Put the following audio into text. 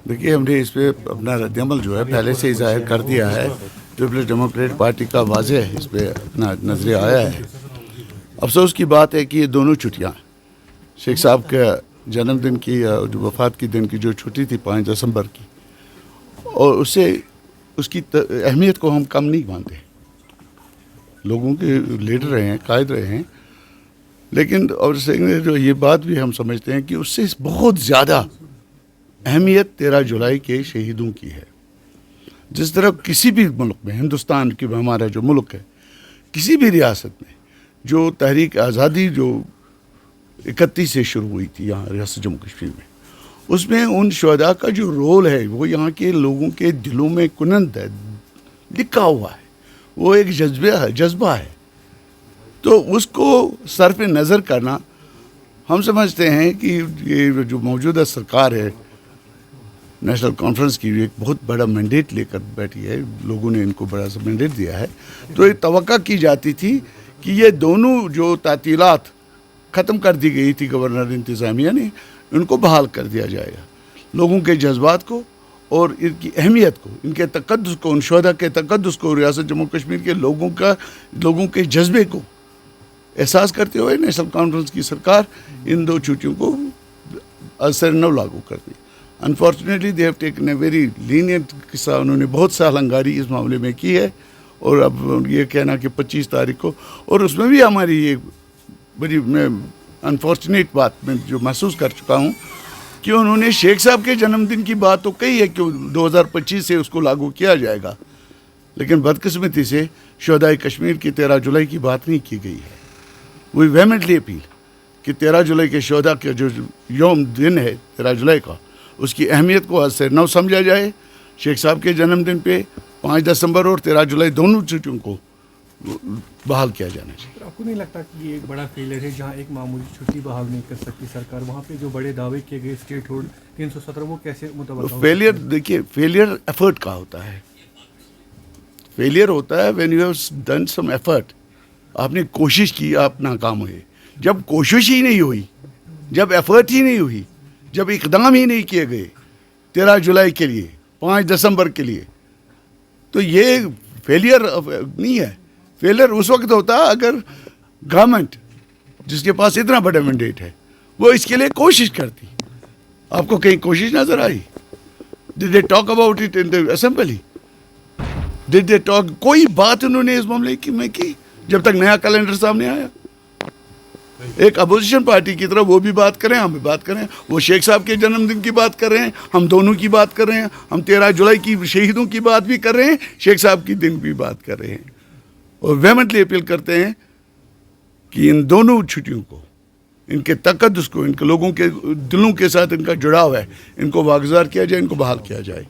देखिए, हमने इस पे अपना रद्दअमल जो है पहले से ही ज़ाहिर कर दिया है। पीपल्स डेमोक्रेटिक पार्टी का वाज़ेह इस पे अपना नज़रिया आया है। अफसोस की बात है कि ये दोनों छुट्टियाँ शेख साहब के जन्मदिन की जो वफ़ात की दिन की जो छुट्टी थी 5 दिसंबर की, और उससे उसकी अहमियत को हम कम नहीं मानते। लोगों के लीडर रहे हैं, कायद रहे हैं, लेकिन और जो ये बात भी हम समझते हैं कि उससे बहुत ज़्यादा अहमियत 13 जुलाई के शहीदों की है। जिस तरह किसी भी मुल्क में, हिंदुस्तान की हमारा जो मुल्क है, किसी भी रियासत में जो तहरीक आज़ादी जो 31 से शुरू हुई थी यहाँ रियासत जम्मू कश्मीर में, उसमें उन शहदा का जो रोल है वो यहाँ के लोगों के दिलों में कुनंद है, लिखा हुआ है। वो एक जज्बा है। तो उसको सर पे नज़र करना, हम समझते हैं कि ये जो मौजूदा सरकार है नेशनल कॉन्फ्रेंस की, एक बहुत बड़ा मैंडेट लेकर बैठी है, लोगों ने इनको बड़ा सा मैंडेट दिया है। तो ये तवक्का की जाती थी कि ये दोनों जो तातीलात ख़त्म कर दी गई थी गवर्नर इंतज़ामिया ने, उनको बहाल कर दिया जाएगा। लोगों के जज्बात को और इनकी अहमियत को, इनके तक़द्दुस को, उन शहदा के तक़द्दुस को, रियासत जम्मू कश्मीर के लोगों के जज्बे को एहसास करते हुए नेशनल कॉन्फ्रेंस की सरकार इन 2 छुट्टियों को असर न लागू कर दी। Unfortunately they have taken a very lenient किस्सा, उन्होंने बहुत सालंगारी इस मामले में की है। और अब ये कहना कि 25 तारीख को, और उसमें भी हमारी ये बड़ी मैं अनफॉर्चुनेट बात मैं जो महसूस कर चुका हूँ कि उन्होंने शेख साहब के जन्मदिन की बात तो कही है कि 2025 से उसको लागू किया जाएगा, लेकिन बदकिस्मती से शहदाए कश्मीर की 13 जुलाई की बात नहीं की गई है। वी वेहेमेंटली अपील कि 13 जुलाई के शहदा का जो यौम दिन है 13 जुलाई का, उसकी अहमियत को आज से न समझा जाए। शेख साहब के जन्मदिन पे 5 दिसंबर और 13 जुलाई दोनों छुट्टियों को बहाल किया जाना चाहिए। आपको नहीं लगता कि ये एक बड़ा फेलियर है जहाँ एक मामूली छुट्टी बहाल नहीं कर सकती सरकार, वहाँ पे जो बड़े दावे किए गए स्टेट होल्ड 317 वो कैसे मुतवक्का हो? फेलियर, देखिए, फेलियर एफर्ट का होता है। फेलियर होता है when you have done some effort, आपने कोशिश की, आप नाकाम हुए। जब कोशिश ही नहीं हुई, जब एफर्ट ही नहीं हुई, जब इकदाम ही नहीं किए गए 13 जुलाई के लिए, 5 दिसंबर के लिए, तो ये फेलियर नहीं है। फेलियर उस वक्त होता है अगर गवर्नमेंट जिसके पास इतना बड़ा मैंडेट है वो इसके लिए कोशिश करती। आपको कहीं कोशिश नजर आई? Did they talk about it in the assembly? Did they talk? कोई बात उन्होंने इस मामले में की जब तक नया कैलेंडर सामने आया। एक अपोजिशन पार्टी की तरह वो भी बात करें, हम भी बात करें। वो शेख साहब के जन्मदिन की बात कर रहे हैं, हम दोनों की बात कर रहे हैं, हम 13 जुलाई की शहीदों की बात भी कर रहे हैं, शेख साहब की दिन भी बात कर रहे हैं। और वेहेमेंटली अपील करते हैं कि इन दोनों छुट्टियों को, इनके तक़द्दुस को, इनके लोगों के दिलों के साथ इनका जुड़ाव है, इनको वागुज़ार किया जाए, इनको बहाल किया जाए।